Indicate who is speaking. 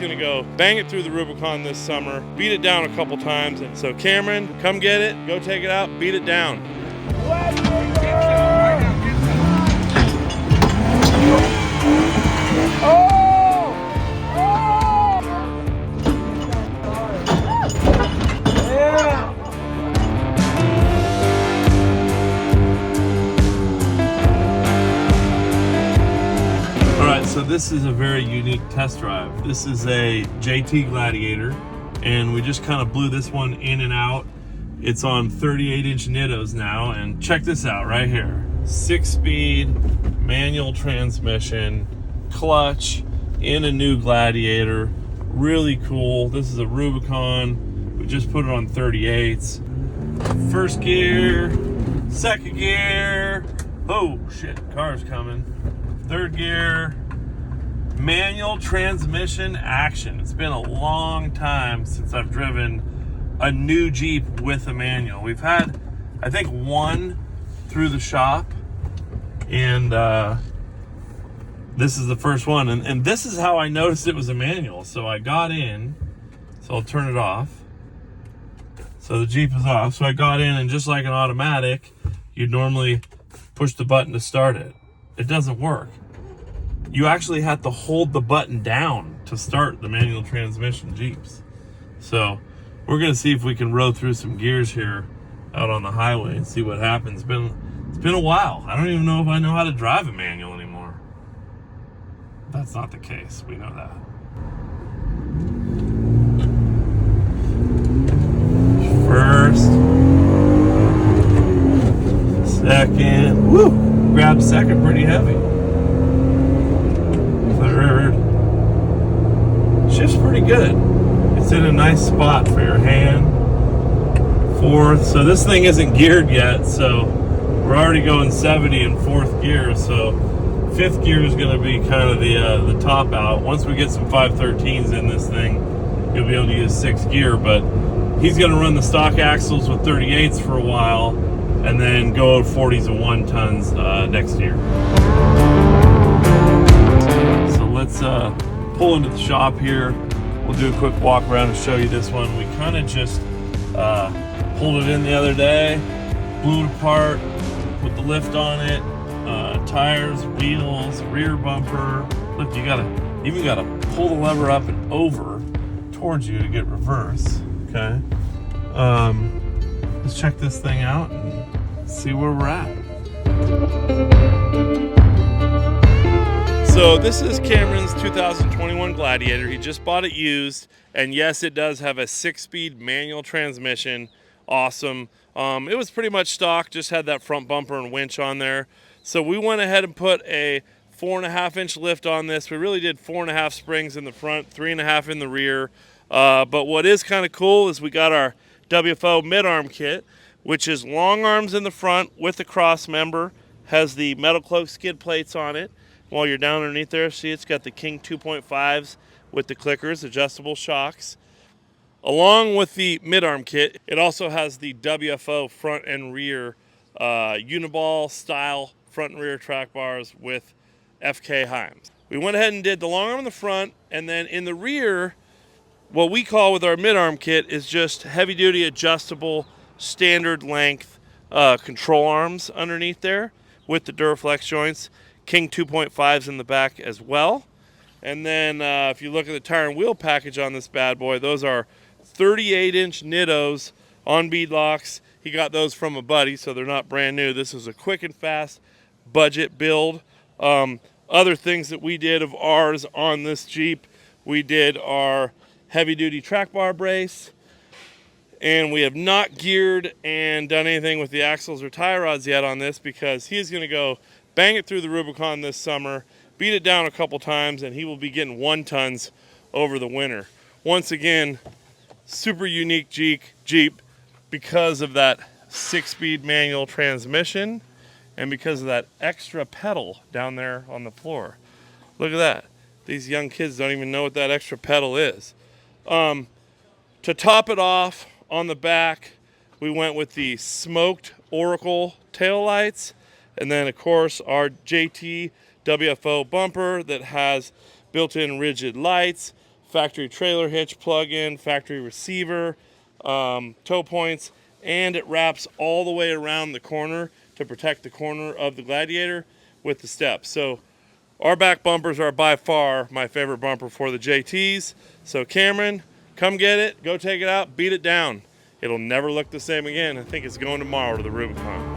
Speaker 1: gonna go bang it through the Rubicon this summer, beat it down a couple times. And so Cameron, come get it, go take it out, beat it down. So this is a very unique test drive. This is a JT Gladiator, and we just kind of blew this one in and out. It's on 38-inch nittos now, and check this out right here. 6-speed manual transmission, clutch in a new Gladiator. Really cool. This is a Rubicon. We just put it on 38s. First gear, second gear. Oh shit, car's coming. Third gear. Manual transmission action. It's been a long time since I've driven a new Jeep with a manual. We've had, I think, one through the shop, and this is the first one. And this is how I noticed it was a manual. So I got in, so I'll turn it off. So the Jeep is off. So I got in, and just like an automatic, you'd normally push the button to start it. It doesn't work. You actually have to hold the button down to start the manual transmission Jeeps. So we're gonna see if we can row through some gears here out on the highway and see what happens. It's been a while. I don't even know if I know how to drive a manual anymore. That's not the case, we know that. First, second, woo, grab second pretty heavy. Third, shift's pretty good. It's in a nice spot for your hand. Fourth, so this thing isn't geared yet, so we're already going 70 in fourth gear, so fifth gear is going to be kind of the top out. Once we get some 513s in this thing, you'll be able to use sixth gear, but he's going to run the stock axles with 38s for a while and then go 40s and 1 tons next year. Let's pull into the shop here. We'll do a quick walk around and show you this one. We kind of just pulled it in the other day, blew it apart, put the lift on it, tires, wheels, rear bumper. Look, you even gotta pull the lever up and over towards you to get reverse. Okay. Let's check this thing out and see where we're at. So this is Cameron's 2021 Gladiator. He just bought it used, and yes, it does have a 6-speed manual transmission. Awesome. It was pretty much stock, just had that front bumper and winch on there. So we went ahead and put a 4.5-inch lift on this. We really did 4.5 springs in the front, 3.5 in the rear. But what is kind of cool is we got our WFO mid-arm kit, which is long arms in the front with the cross member, has the metal cloak skid plates on it. While you're down underneath there, see it's got the King 2.5s with the clickers, adjustable shocks. Along with the mid-arm kit, it also has the WFO front and rear uniball style front and rear track bars with FK Heims. We went ahead and did the long arm in the front, and then in the rear, what we call with our mid-arm kit is just heavy-duty adjustable standard length control arms underneath there with the Duraflex joints. King 2.5s in the back as well. And then if you look at the tire and wheel package on this bad boy, those are 38-inch nittos on beadlocks. He got those from a buddy, so they're not brand new. This is a quick and fast budget build. Other things that we did of ours on this Jeep, we did our heavy-duty track bar brace, and we have not geared and done anything with the axles or tie rods yet on this because he's going to go bang it through the Rubicon this summer, beat it down a couple times, and he will be getting 1 tons over the winter. Once again, super unique Jeep because of that 6-speed manual transmission and because of that extra pedal down there on the floor. Look at that. These young kids don't even know what that extra pedal is. To top it off, on the back, we went with the smoked Oracle taillights. And then, of course, our JT WFO bumper that has built-in rigid lights, factory trailer hitch plug-in, factory receiver, tow points, and it wraps all the way around the corner to protect the corner of the Gladiator with the steps. So our back bumpers are by far my favorite bumper for the JTs. So Cameron, come get it, go take it out, beat it down. It'll never look the same again. I think it's going tomorrow to the Rubicon.